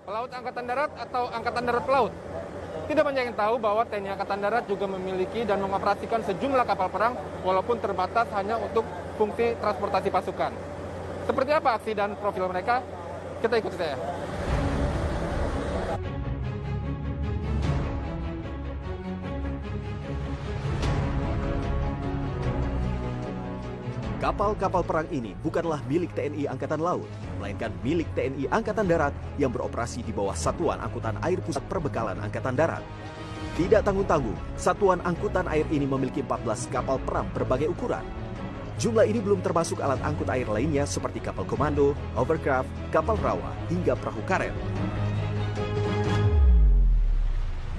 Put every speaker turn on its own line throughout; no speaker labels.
Pelaut Angkatan Darat atau Angkatan Darat Pelaut? Tidak banyak yang tahu bahwa TNI Angkatan Darat juga memiliki dan mengoperasikan sejumlah kapal perang walaupun terbatas hanya untuk fungsi transportasi pasukan. Seperti apa aksi dan profil mereka? Kita ikuti saya.
Kapal-kapal perang ini bukanlah milik TNI Angkatan Laut, melainkan milik TNI Angkatan Darat yang beroperasi di bawah Satuan Angkutan Air Pusat Perbekalan Angkatan Darat. Tidak tanggung-tanggung, Satuan Angkutan Air ini memiliki 14 kapal perang berbagai ukuran. Jumlah ini belum termasuk alat angkut air lainnya seperti kapal komando, hovercraft, kapal rawa, hingga perahu karet.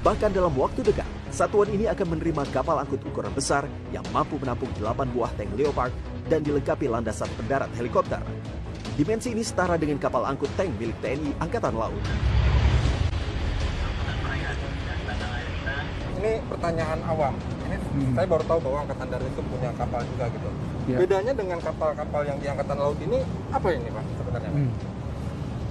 Bahkan dalam waktu dekat, satuan ini akan menerima kapal angkut ukuran besar yang mampu menampung 8 buah tank Leopard dan dilengkapi landasan pendarat helikopter. Dimensi ini setara dengan kapal angkut tank milik TNI Angkatan Laut.
Ini pertanyaan awam. Ini saya baru tahu bahwa Angkatan Darat itu punya kapal juga gitu.
Ya.
Bedanya dengan kapal-kapal yang di Angkatan Laut ini apa ini Pak sebenarnya?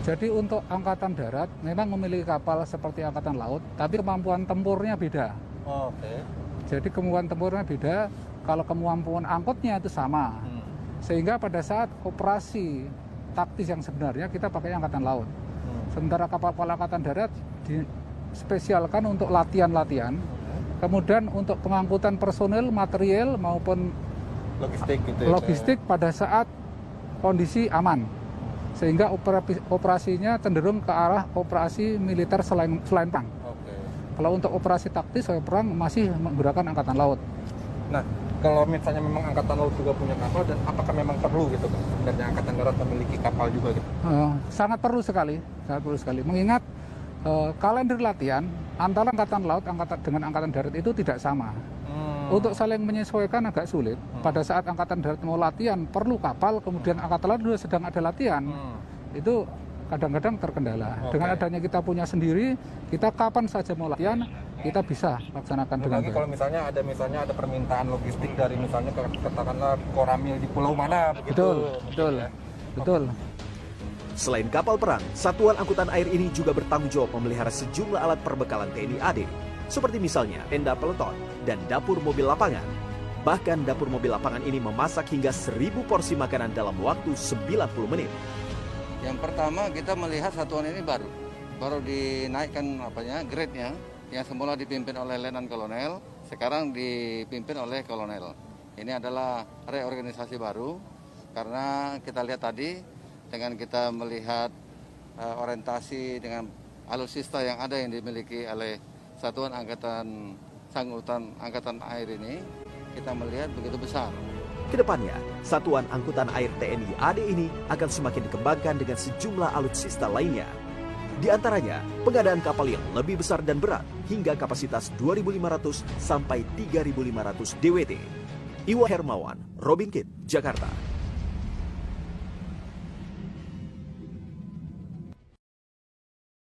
Jadi untuk Angkatan Darat memang memiliki kapal seperti Angkatan Laut, tapi kemampuan tempurnya beda.
Oh, oke.
Jadi kemampuan tempurnya beda, kalau kemampuan angkutnya itu sama. Sehingga pada saat operasi taktis yang sebenarnya kita pakai Angkatan Laut. Sementara kapal-kapal Angkatan Darat dispesialkan untuk latihan-latihan. Kemudian untuk pengangkutan personel, material maupun
Logistik gitu ya.
logistik pada saat kondisi aman. Sehingga operasinya cenderung ke arah operasi militer selain perang.
Oke.
Kalau untuk operasi taktis atau perang masih menggunakan Angkatan Laut.
Nah, kalau misalnya memang Angkatan Laut juga punya kapal, dan apakah memang perlu gitu Pak? Dan Angkatan Darat memiliki kapal juga gitu?
Sangat perlu sekali, Mengingat kalender latihan antara Angkatan Laut dengan Angkatan Darat itu tidak sama. Untuk saling menyesuaikan agak sulit. Pada saat Angkatan Darat mau latihan perlu kapal, kemudian Angkatan Laut juga sedang ada latihan. Itu kadang-kadang terkendala. Dengan adanya kita punya sendiri, kita kapan saja mau latihan, kita bisa laksanakan dengan baik.
Kalau misalnya ada permintaan logistik dari misalnya katakanlah Koramil di pulau mana begitu.
Betul.
Selain kapal perang, Satuan Angkutan Air ini juga bertanggung jawab memelihara sejumlah alat perbekalan TNI AD, seperti misalnya tenda peleton dan dapur mobil lapangan. Bahkan dapur mobil lapangan ini memasak hingga 1000 porsi makanan dalam waktu 90 menit.
Yang pertama kita melihat satuan ini baru dinaikkan grade-nya, yang semula dipimpin oleh Letnan Kolonel, sekarang dipimpin oleh Kolonel. Ini adalah reorganisasi baru karena kita lihat tadi dengan kita melihat orientasi dengan alutsista yang ada yang dimiliki oleh Satuan Angkatan Air ini, kita melihat begitu besar.
Kedepannya, Satuan Angkutan Air TNI AD ini akan semakin dikembangkan dengan sejumlah alutsista lainnya. Di antaranya, pengadaan kapal yang lebih besar dan berat hingga kapasitas 2.500 sampai 3.500 DWT. Iwa Hermawan, Robin Kitt, Jakarta.